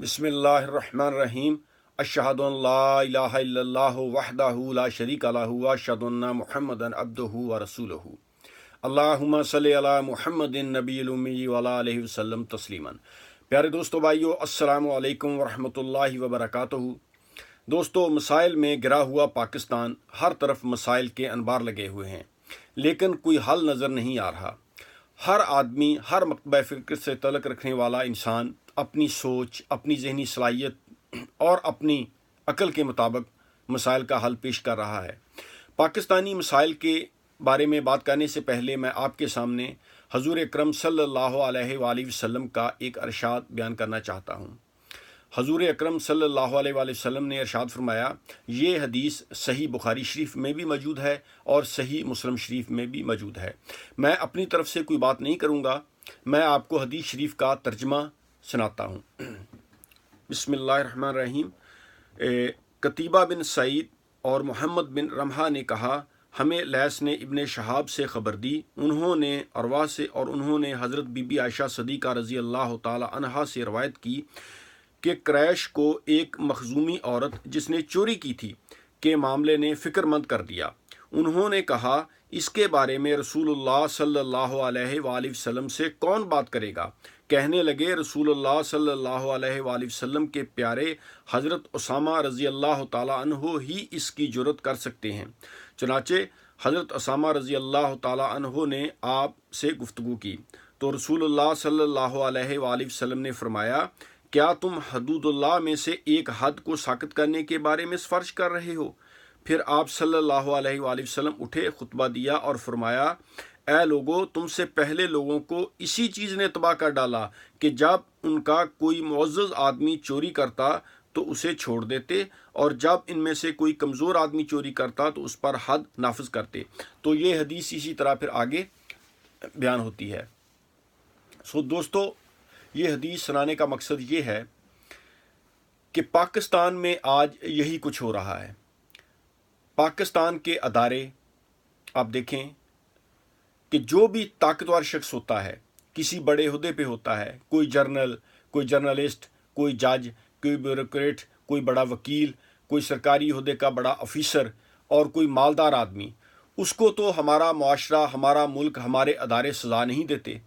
बिस्मिल्लाहिर्रहमानिर्रहीम अशहदु अन ला इलाहा इल्लल्लाहु वहदहु ला शरीका लहु व अशहदु अन्ना मुहम्मदन अब्दुहु व रसूलुहु अल्लाहुम्मा सल्लि अला मुहम्मदिन नबील उम्मी व अला अलैहि वसल्लम तस्लीमन। प्यारे दोस्तों भाइयों, अस्सलामु अलैकुम व रहमतुल्लाहि व बरकातुहू। दोस्तों, मसाइल में गिरा हुआ पाकिस्तान, हर तरफ मसाइल के अनबार लगे हुए हैं, लेकिन कोई हल नज़र नहीं आ रहा। हर आदमी, हर मकतबा फ़िक्र से तल्लुक़ रखने वाला इंसान अपनी सोच, अपनी जहनी सलाहियत और अपनी अकल के मुताबिक मसाइल का हल पेश कर रहा है। पाकिस्तानी मसाइल के बारे में बात करने से पहले मैं आपके सामने हजूर अकरम सल्लल्लाहु अलैहि वसल्लम का एक इरशाद बयान करना चाहता हूँ। हजूर अकरम सल्लल्लाहु अलैहि वसल्लम ने इरशाद फरमाया, ये हदीस सही बुखारी शरीफ में भी मौजूद है और सही मुस्लिम शरीफ में भी मौजूद है। मैं अपनी तरफ से कोई बात नहीं करूँगा, मैं आपको हदीस शरीफ का तर्जमा सुनाता हूँ। बिस्मिल्लाहिर्रहमानिर्रहीम। कतीबा बिन सईद और मोहम्मद बिन रमहा ने कहा, हमें लैस ने इब्ने शहाब से ख़बर दी, उन्होंने अरवा से और उन्होंने हज़रत बीबी आयशा सदीक़ा रज़ी अल्लाह ताला अन्हा से रवायत की कि क्रैश को एक मखजूमी औरत जिसने चोरी की थी के मामले ने फ़िक्रमंद कर दिया। उन्होंने कहा, इसके बारे में रसूलुल्लाह सल्लल्लाहु अलैहि वसल्लम से कौन बात करेगा? कहने लगे, रसूलुल्लाह सल्लल्लाहु अलैहि वसल्लम के प्यारे हज़रत उसामा रज़ी अल्लाह ताला अन्हो ही इसकी जुर्रत कर सकते हैं। चुनाचे हज़रत उसामा रज़ी अल्लाह ताला अन्हो ने आप से गुफ्तगू की तो रसूलुल्लाह सल्लल्लाहु अलैहि वसल्लम ने फरमाया, क्या तुम हदूदुल्लाह में से एक हद को साक़ित करने के बारे में सिफारिश कर रहे हो? फिर आप सल्लल्लाहु अलैहि वसल्लम उठे, खुतबा दिया और फरमाया, ऐ लोगो, तुमसे पहले लोगों को इसी चीज़ ने तबाह कर डाला कि जब उनका कोई मुअज़्ज़ज़ आदमी चोरी करता तो उसे छोड़ देते, और जब इनमें से कोई कमज़ोर आदमी चोरी करता तो उस पर हद नाफिज करते। तो ये हदीस इसी तरह फिर आगे बयान होती है। दोस्तों, ये हदीस सुनाने का मकसद ये है कि पाकिस्तान में आज यही कुछ हो रहा है। पाकिस्तान के अदारे आप देखें कि जो भी ताकतवर शख्स होता है, किसी बड़े हुदे पे होता है, कोई जर्नल, कोई जर्नलिस्ट, कोई जज, कोई ब्यूरोक्रेट, कोई बड़ा वकील, कोई सरकारी हुदे का बड़ा ऑफिसर और कोई मालदार आदमी, उसको तो हमारा मुआशरा, हमारा मुल्क, हमारे अदारे सज़ा नहीं देते।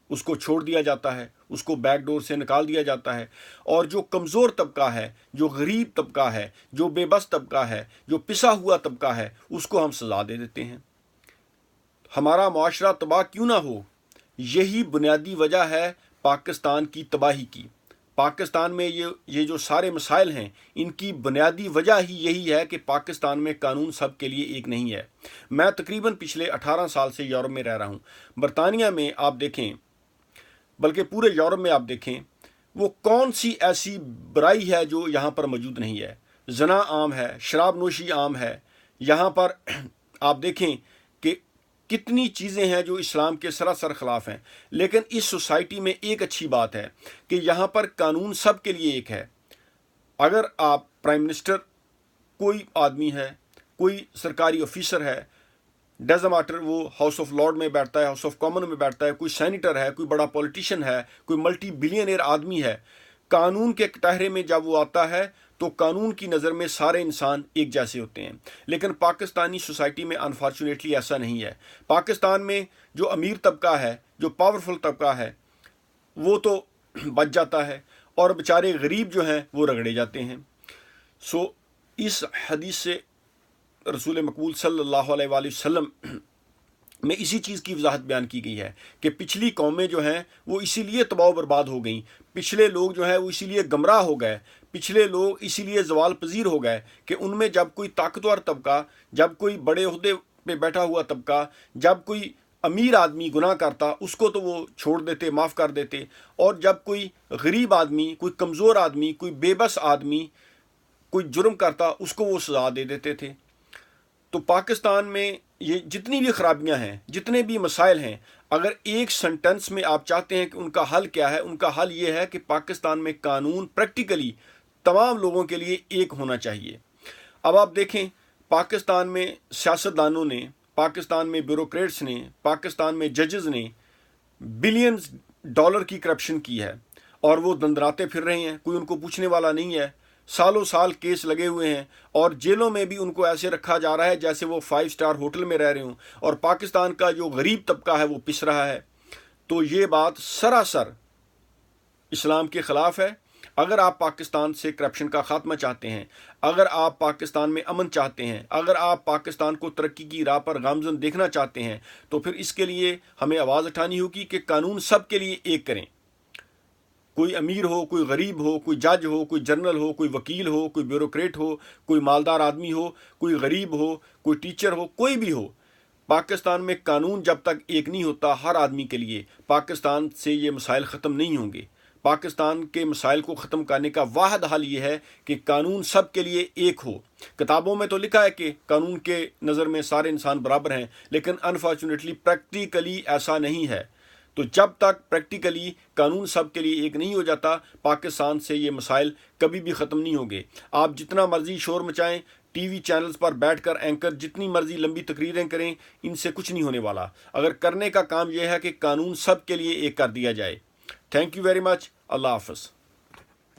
उसको छोड़ दिया जाता है, उसको बैकडोर से निकाल दिया जाता है। और जो कमज़ोर तबका है, जो गरीब तबका है, जो बेबस तबका है, जो पिसा हुआ तबका है, उसको हम सज़ा दे देते हैं। हमारा मुआशरा तबाह क्यों ना हो, यही बुनियादी वजह है पाकिस्तान की तबाही की। पाकिस्तान में ये जो सारे मसाइल हैं, इनकी बुनियादी वजह ही यही है कि पाकिस्तान में कानून सब के लिए एक नहीं है। मैं तकरीबन पिछले 18 साल से यूरोप में रह रहा हूँ। बरतानिया में आप देखें, बल्कि पूरे यूरोप में आप देखें, वो कौन सी ऐसी बुराई है जो यहाँ पर मौजूद नहीं है। जना आम है, शराब नोशी आम है। यहाँ पर आप देखें कि कितनी चीज़ें हैं जो इस्लाम के सरासर ख़िलाफ़ हैं। लेकिन इस सोसाइटी में एक अच्छी बात है कि यहाँ पर कानून सब के लिए एक है। अगर आप प्राइम मिनिस्टर, कोई आदमी है, कोई सरकारी ऑफिसर है, डज़ मैटर वो हाउस ऑफ लॉर्ड में बैठता है, हाउस ऑफ कॉमन में बैठता है, कोई सेनेटर है, कोई बड़ा पॉलिटिशियन है, कोई मल्टी बिलियनियर आदमी है, कानून के कटहरे में जब वो आता है तो कानून की नज़र में सारे इंसान एक जैसे होते हैं। लेकिन पाकिस्तानी सोसाइटी में अनफॉर्चुनेटली ऐसा नहीं है। पाकिस्तान में जो अमीर तबका है, जो पावरफुल तबका है, वो तो बच जाता है और बेचारे गरीब जो हैं वो रगड़े जाते हैं। इस हदीस से रसूल मकबूल सल्लल्लाहु अलैहि वसल्लम में इसी चीज़ की वजाहत बयान की गई है कि पिछली कौमें जो हैं वो इसीलिए तबाह बर्बाद हो गई, पिछले लोग जो हैं वो इसीलिए गमराह हो गए, पिछले लोग इसीलिए जवाल पजीर हो गए कि उनमें जब कोई ताकतवर तबका, जब कोई बड़े ओहदे पे बैठा हुआ तबका, जब कोई अमीर आदमी गुनाह करता उसको तो वो छोड़ देते, माफ़ कर देते, और जब कोई गरीब आदमी, कोई कमज़ोर आदमी, कोई बेबस आदमी कोई जुर्म करता उसको वो सज़ा दे देते थे। तो पाकिस्तान में ये जितनी भी ख़राबियाँ हैं, जितने भी मसाइल हैं, अगर एक सेंटेंस में आप चाहते हैं कि उनका हल क्या है, उनका हल ये है कि पाकिस्तान में कानून प्रैक्टिकली तमाम लोगों के लिए एक होना चाहिए। अब आप देखें, पाकिस्तान में सियासतदानों ने, पाकिस्तान में ब्यूरोक्रेट्स ने, पाकिस्तान में जजेस ने बिलियंस डॉलर की करप्शन की है और वो दंदराते फिर रहे हैं, कोई उनको पूछने वाला नहीं है। सालों साल केस लगे हुए हैं और जेलों में भी उनको ऐसे रखा जा रहा है जैसे वो 5 स्टार होटल में रह रहे हों, और पाकिस्तान का जो गरीब तबका है वो पिस रहा है। तो ये बात सरासर इस्लाम के ख़िलाफ़ है। अगर आप पाकिस्तान से करप्शन का ख़ात्मा चाहते हैं, अगर आप पाकिस्तान में अमन चाहते हैं, अगर आप पाकिस्तान को तरक्की की राह पर गामज़न देखना चाहते हैं, तो फिर इसके लिए हमें आवाज़ उठानी होगी कि कानून सब के लिए एक करें। कोई अमीर हो, कोई गरीब हो, कोई जज हो, कोई जनरल हो, कोई वकील हो, कोई ब्यूरोक्रेट हो, कोई मालदार आदमी हो, कोई गरीब हो, कोई टीचर हो, कोई भी हो, पाकिस्तान में कानून जब तक एक नहीं होता हर आदमी के लिए, पाकिस्तान से ये मसाइल ख़त्म नहीं होंगे। पाकिस्तान के मसाइल को ख़त्म करने का वाहिद हल ये है कि कानून सब के लिए एक हो। किताबों में तो लिखा है कि कानून के नज़र में सारे इंसान बराबर हैं, लेकिन अनफॉर्चुनेटली प्रैक्टिकली ऐसा नहीं है। तो जब तक प्रैक्टिकली कानून सब के लिए एक नहीं हो जाता, पाकिस्तान से ये मसाइल कभी भी ख़त्म नहीं होंगे। आप जितना मर्ज़ी शोर मचाएं, टीवी चैनल्स पर बैठकर एंकर जितनी मर्ज़ी लंबी तकरीरें करें, इनसे कुछ नहीं होने वाला। अगर करने का काम यह है कि कानून सब के लिए एक कर दिया जाए। Thank you very much. Allah हाफ़िज़।